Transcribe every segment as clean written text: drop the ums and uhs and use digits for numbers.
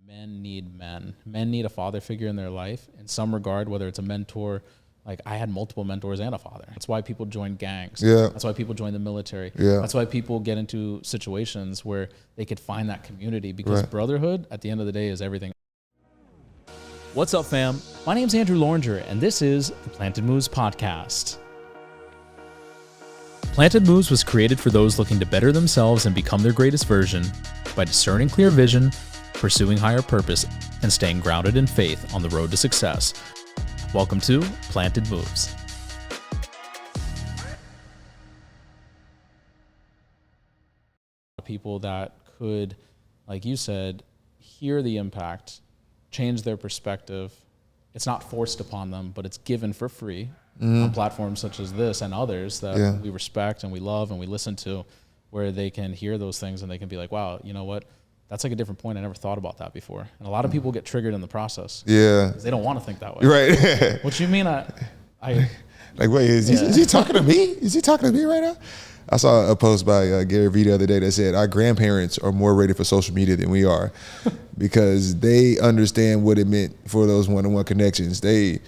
men need men. Men need a father figure in their life in some regard, whether it's a mentor. Like I had multiple mentors and a father. That's why people join gangs. Yeah. That's why people join the military. Yeah. That's why people get into situations where they could find that community, because brotherhood at the end of the day is everything. What's up, fam? My name's Andrew Loringer, and this is the Planted Moves podcast. Planted Moves was created for those looking to better themselves and become their greatest version by discerning clear vision, pursuing higher purpose, and staying grounded in faith on the road to success. Welcome to Planted Moves. People that could, like you said, hear the impact, change their perspective. It's not forced upon them, but it's given for free on platforms such as this and others that we respect and we love and we listen to, where they can hear those things and they can be like, wow, you know what? That's like a different point. I never thought about that before. And a lot of people get triggered in the process. Yeah. They don't want to think that way. Right. What you mean? I like, wait, is he talking to me? Is he talking to me right now? I saw a post by Gary Vee the other day that said our grandparents are more ready for social media than we are because they understand what it meant for those one-on-one connections. They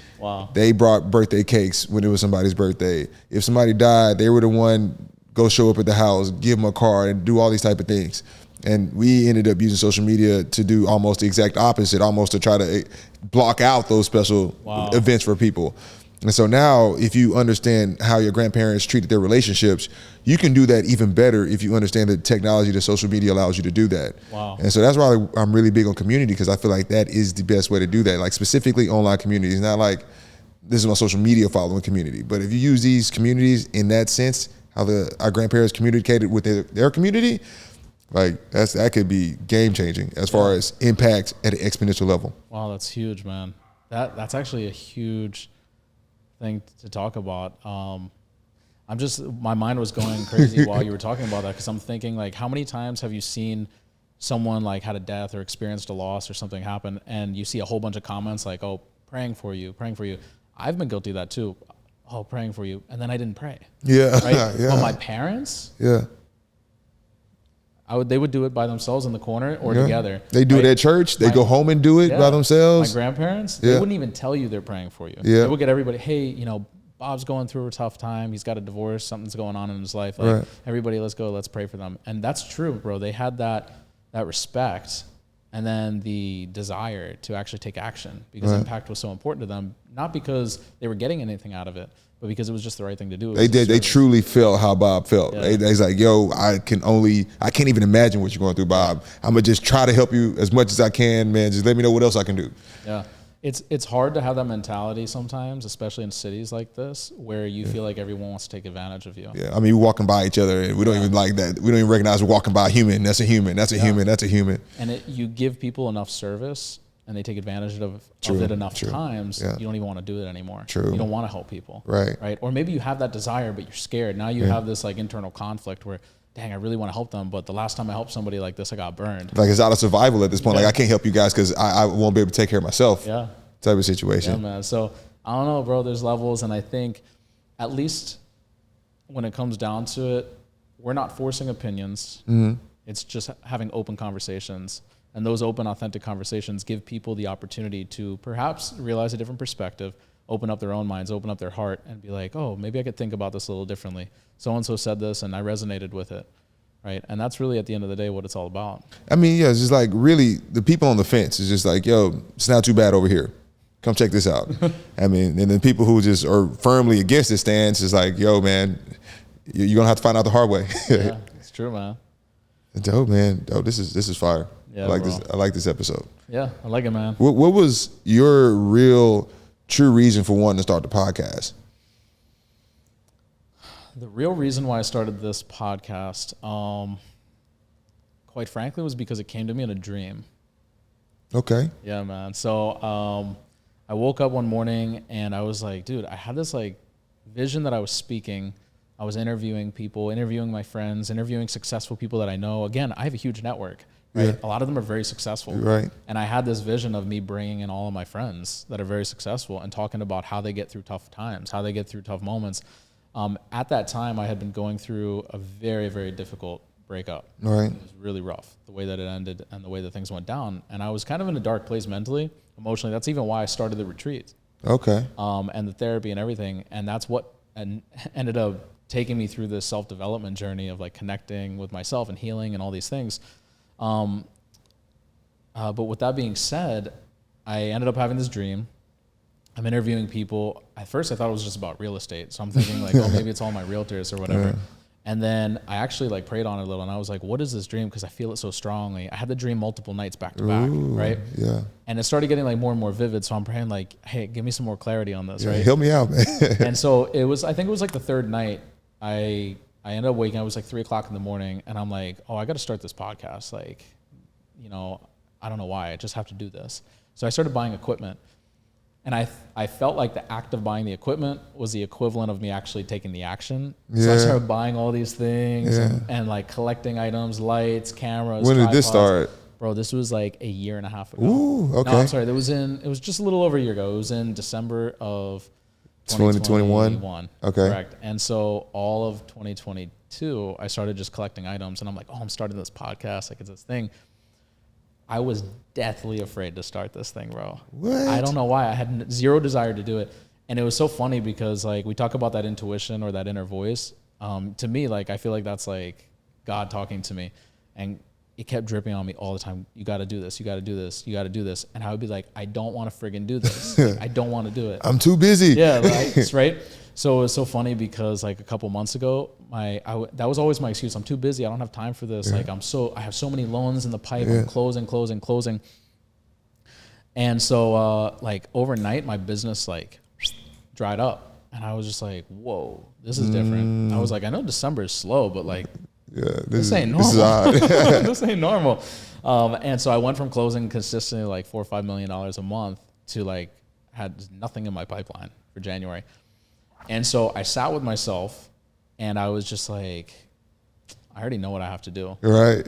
brought birthday cakes when it was somebody's birthday. If somebody died, they were the one go show up at the house, give them a card, and do all these type of things. And we ended up using social media to do almost the exact opposite, almost to try to block out those special events for people. And so now, if you understand how your grandparents treated their relationships, you can do that even better if you understand the technology that social media allows you to do that. Wow. And so that's why I'm really big on community, because I feel like that is the best way to do that. Like specifically online communities, not like this is my social media following community. But if you use these communities in that sense, how our grandparents communicated with their community, like that could be game changing as far as impact at an exponential level. Wow, that's huge, man. That's actually a huge thing to talk about. My mind was going crazy while you were talking about that, because I'm thinking, like, how many times have you seen someone like had a death or experienced a loss or something happen, and you see a whole bunch of comments like, "Oh, praying for you." I've been guilty of that too. "Oh, praying for you," and then I didn't pray. Yeah, right. Yeah. But my parents, they would do it by themselves in the corner or together. They do it at church. They go home and do it by themselves. My grandparents, they wouldn't even tell you they're praying for you. They would get everybody, hey, Bob's going through a tough time. He's got a divorce. Something's going on in his life. Like, everybody, let's go. Let's pray for them. And that's true, bro. They had that respect, and then the desire to actually take action, because impact was so important to them, not because they were getting anything out of it, but because it was just the right thing to do. They did. They truly felt how Bob felt. Yeah. They's like, yo, I can't even imagine what you're going through, Bob. I'm going to just try to help you as much as I can, man. Just let me know what else I can do. Yeah. It's hard to have that mentality sometimes, especially in cities like this, where you feel like everyone wants to take advantage of you. Yeah. I mean, we're walking by each other and we don't even like that. We don't even recognize we're walking by a human. That's a human. That's a human. That's a human. And you give people enough service and they take advantage of it enough times, you don't even want to do it anymore. You don't want to help people. Right. Or maybe you have that desire, but you're scared. Now you have this like internal conflict where, dang, I really want to help them, but the last time I helped somebody like this, I got burned. Like, it's out of survival at this point. Like, I can't help you guys because I won't be able to take care of myself. Yeah. Type of situation. Yeah, man. So I don't know, bro. There's levels, and I think at least when it comes down to it, we're not forcing opinions. It's just having open conversations. And those open, authentic conversations give people the opportunity to perhaps realize a different perspective, open up their own minds, open up their heart, and be like, oh, maybe I could think about this a little differently. So-and-so said this, and I resonated with it, right? And that's really, at the end of the day, what it's all about. I mean, yeah, it's just like, really, the people on the fence is just like, yo, it's not too bad over here. Come check this out. I mean, and then people who just are firmly against this stance is like, yo, man, you're going to have to find out the hard way. Yeah, it's true, man. Dope, man. Dope. This is fire. Yeah, I like this episode. Yeah, I like it, man. What was your real, true reason for wanting to start the podcast? The real reason why I started this podcast, quite frankly, was because it came to me in a dream. Okay. Yeah, man. So I woke up one morning and I was like, dude, I had this like vision that I was speaking. I was interviewing people, interviewing my friends, interviewing successful people that I know. Again, I have a huge network. Right? Yeah. A lot of them are very successful. Right. And I had this vision of me bringing in all of my friends that are very successful and talking about how they get through tough times, how they get through tough moments. At that time, I had been going through a very, very difficult break up. Right. It was really rough, the way that it ended and the way that things went down. And I was kind of in a dark place mentally, emotionally. That's even why I started the retreat. Okay. And the therapy and everything. And that's what ended up taking me through this self-development journey of like connecting with myself and healing and all these things. But with that being said, I ended up having this dream. I'm interviewing people. At first I thought it was just about real estate. So I'm thinking like, oh, maybe it's all my realtors or whatever. Yeah. And then I actually like prayed on it a little, and I was like, what is this dream? Because I feel it so strongly. I had the dream multiple nights back to back, right? Yeah. And it started getting like more and more vivid. So I'm praying like, hey, give me some more clarity on this, right? Help me out, man. And so I think it was like the third night, I ended up waking up. It was like 3:00 in the morning, and I'm like, oh, I got to start this podcast. Like, you know, I don't know why. I just have to do this. So I started buying equipment. And I felt like the act of buying the equipment was the equivalent of me actually taking the action. Yeah. So I started buying all these things and like collecting items, lights, cameras. When did this start? Bro, this was like a year and a half ago. Ooh, okay. No, I'm sorry. It was just a little over a year ago. It was in December of 2021. Okay. Correct. And so all of 2022, I started just collecting items, and I'm like, oh, I'm starting this podcast. Like, it's this thing. I was deathly afraid to start this thing, bro. What? I don't know why. I had zero desire to do it. And it was so funny because like we talk about that intuition or that inner voice. To me, like I feel like that's like God talking to me, and it kept dripping on me all the time. You got to do this. You got to do this. You got to do this. And I would be like, I don't want to friggin' do this. Like, I don't want to do it. I'm too busy. Yeah, right. So it was so funny because like a couple months ago, that was always my excuse. I'm too busy. I don't have time for this. Yeah. Like I have so many loans in the pipe. Yeah. I'm closing. And so like overnight, my business like dried up, and I was just like, whoa, this is different. I was like, I know December is slow, but like, this ain't normal. This is odd. This ain't normal. And so I went from closing consistently like $4 or $5 million a month to like had nothing in my pipeline for January. And so I sat with myself, and I was just like, I already know what I have to do. Right.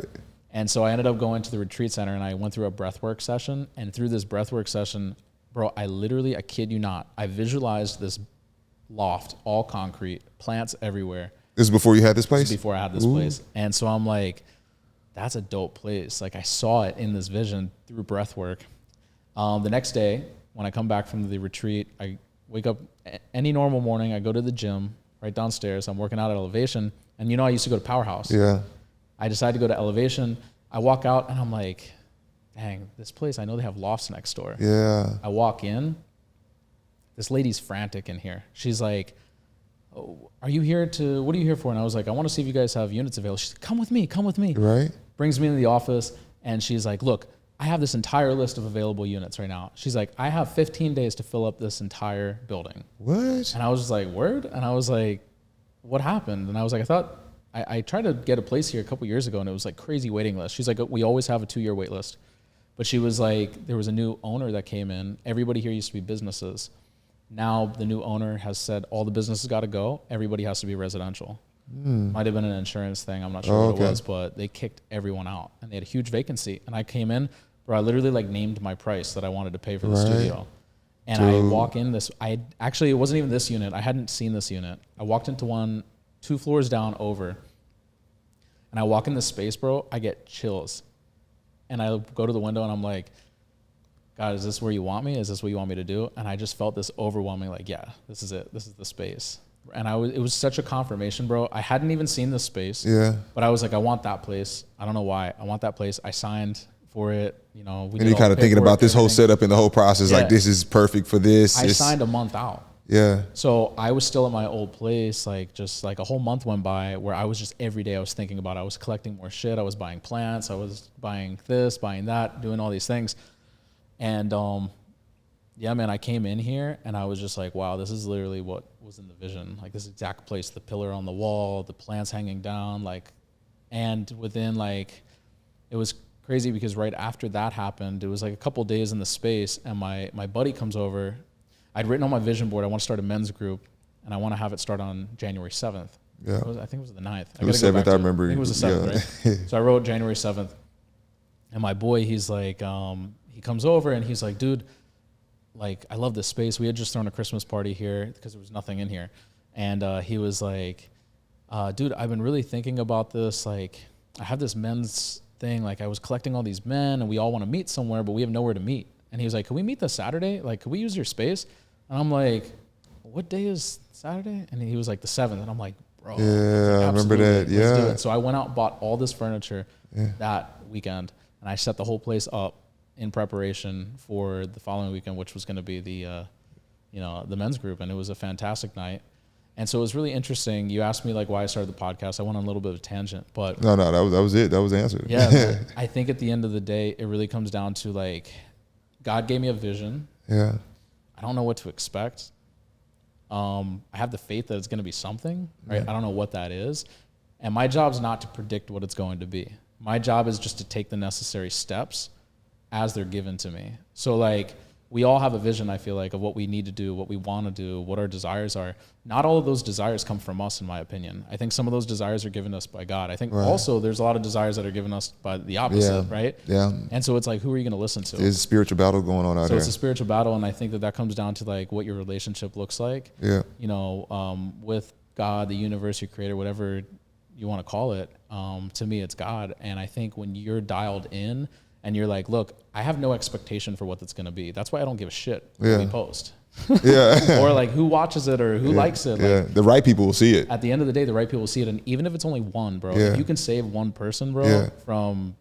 And so I ended up going to the retreat center, and I went through a breathwork session. And through this breathwork session, bro, I kid you not, I visualized this loft, all concrete, plants everywhere. This is before you had this place? This is before I had this place. And so I'm like, that's a dope place. Like I saw it in this vision through breathwork. The next day, when I come back from the retreat, I wake up any normal morning. I go to the gym right downstairs. I'm working out at Elevation. And you know, I used to go to Powerhouse. Yeah. I decided to go to Elevation. I walk out and I'm like, dang, this place, I know they have lofts next door. Yeah. I walk in. This lady's frantic in here. She's like, oh, what are you here for? And I was like, I want to see if you guys have units available. She's like, come with me. Right. Brings me into the office, and she's like, look, I have this entire list of available units right now. She's like, I have 15 days to fill up this entire building. What? And I was just like, word? And I was like, what happened? And I was like, I tried to get a place here a couple years ago, and it was like crazy waiting list. She's like, we always have a 2-year wait list. But she was like, there was a new owner that came in. Everybody here used to be businesses. Now the new owner has said all the businesses got to go. Everybody has to be residential. Might have been an insurance thing. I'm not sure what it was, but they kicked everyone out, and they had a huge vacancy. And I came in, bro, I literally like named my price that I wanted to pay for the studio. And I walk in it wasn't even this unit. I hadn't seen this unit. I walked into one 2 floors down over, and I walk in this space, bro, I get chills. And I go to the window and I'm like, God, is this where you want me? Is this what you want me to do? And I just felt this overwhelming, like, yeah, this is it. This is the space. And it was such a confirmation, bro. I hadn't even seen this space. Yeah. But I was like, I want that place. I don't know why. I want that place. I signed for it. You know, and you're kind of thinking about this whole setup and the whole process, like this is perfect for this. I signed a month out. Yeah. So I was still at my old place, like just like a whole month went by where I was just every day I was thinking about it. I was collecting more shit. I was buying plants. I was buying this, buying that, doing all these things. And yeah, man, I came in here and I was just like, wow, this is literally what was in the vision. Like this exact place, the pillar on the wall, the plants hanging down, like, and within like, it was crazy because right after that happened, it was like a couple days in the space, and my buddy comes over. I'd written on my vision board, I want to start a men's group, and I want to have it start on January 7th. Yeah. I think it was the 9th. It was 7th, I remember. I think it was the 7th, right? So I wrote January 7th. And my boy, he's like, he comes over and he's like, dude, like, I love this space. We had just thrown a Christmas party here because there was nothing in here. And he was like, dude, I've been really thinking about this. Like, I have this men's thing. Like I was collecting all these men and we all want to meet somewhere, but we have nowhere to meet. And he was like, can we meet this Saturday? Like, can we use your space? And I'm like, what day is Saturday? And he was like the 7th. And I'm like, bro. Yeah, I remember that. Yeah. So I went out and bought all this furniture that weekend. And I set the whole place up in preparation for the following weekend, which was going to be the, the men's group. And it was a fantastic night. And so it was really interesting. You asked me like why I started the podcast. I went on a little bit of a tangent, but no, that was it. That was the answer. Yeah. I think at the end of the day, it really comes down to like, God gave me a vision. Yeah. I don't know what to expect. I have the faith that it's going to be something, right? I don't know what that is. And my job is not to predict what it's going to be. My job is just to take the necessary steps as they're given to me. So like, we all have a vision, I feel like, of what we need to do, what we want to do, what our desires are. Not all of those desires come from us, in my opinion. I think some of those desires are given us by God. I think also there's a lot of desires that are given us by the opposite, right? Yeah. And so it's like, who are you going to listen to? There's a spiritual battle going on out there. So it's a spiritual battle, and I think that comes down to like what your relationship looks like. Yeah. With God, the universe, your creator, whatever you want to call it. To me, it's God. And I think when you're dialed in, and you're like, look, I have no expectation for what that's going to be. That's why I don't give a shit when we post. Or like who watches it or who likes it. Like, the right people will see it. At the end of the day, the right people will see it. And even if it's only one, bro, if you can save one person, bro, from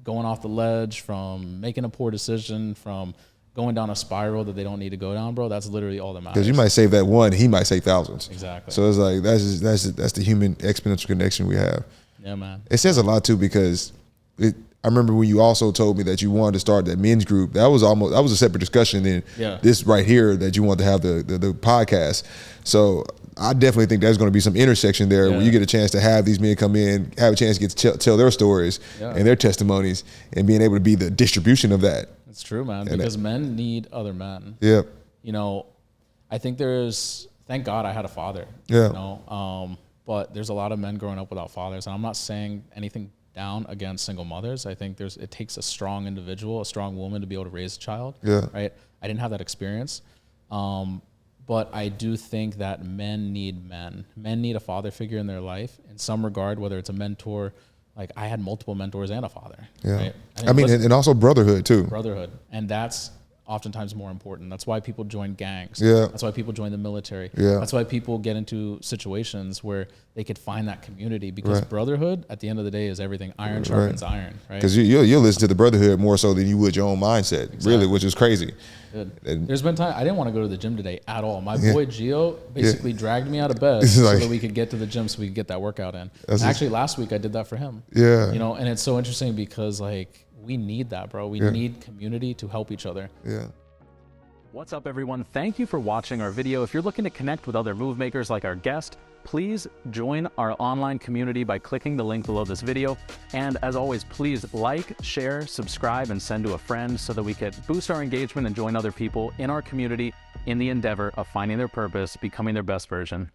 going off the ledge, from making a poor decision, from going down a spiral that they don't need to go down, bro, that's literally all that matters. Because you might save that one, he might save thousands. Exactly. So it's like, that's the human exponential connection we have. Yeah, man. It says a lot too, because I remember when you also told me that you wanted to start that men's group. That was a separate discussion than this right here, that you want to have the podcast. So I definitely think there's going to be some intersection there where you get a chance to have these men come in, have a chance to get to tell their stories and their testimonies, and being able to be the distribution of that. It's true, man, because men need other men. Yeah. I think thank God I had a father. Yeah. But there's a lot of men growing up without fathers, and I'm not saying anything down against single mothers. I think it takes a strong individual, a strong woman to be able to raise a child. Yeah. Right. I didn't have that experience. But I do think that men need men. Men need a father figure in their life in some regard, whether it's a mentor. Like I had multiple mentors and a father. Yeah. Right? And also brotherhood too. Brotherhood. And that's oftentimes more important. That's why people join gangs. Yeah. That's why people join the military. Yeah. That's why people get into situations where they could find that community, because brotherhood at the end of the day is everything. Iron sharpens iron, right? Because you'll listen to the brotherhood more so than you would your own mindset, really, which is crazy. There's been time I didn't want to go to the gym today at all. My boy Gio basically dragged me out of bed so that we could get to the gym, so we could get that workout in. Actually, last week I did that for him. Yeah. And it's so interesting because like we need that, bro. We need community to help each other. Yeah. What's up, everyone? Thank you for watching our video. If you're looking to connect with other move makers like our guest, please join our online community by clicking the link below this video. And as always, please like, share, subscribe, and send to a friend so that we can boost our engagement and join other people in our community in the endeavor of finding their purpose, becoming their best version.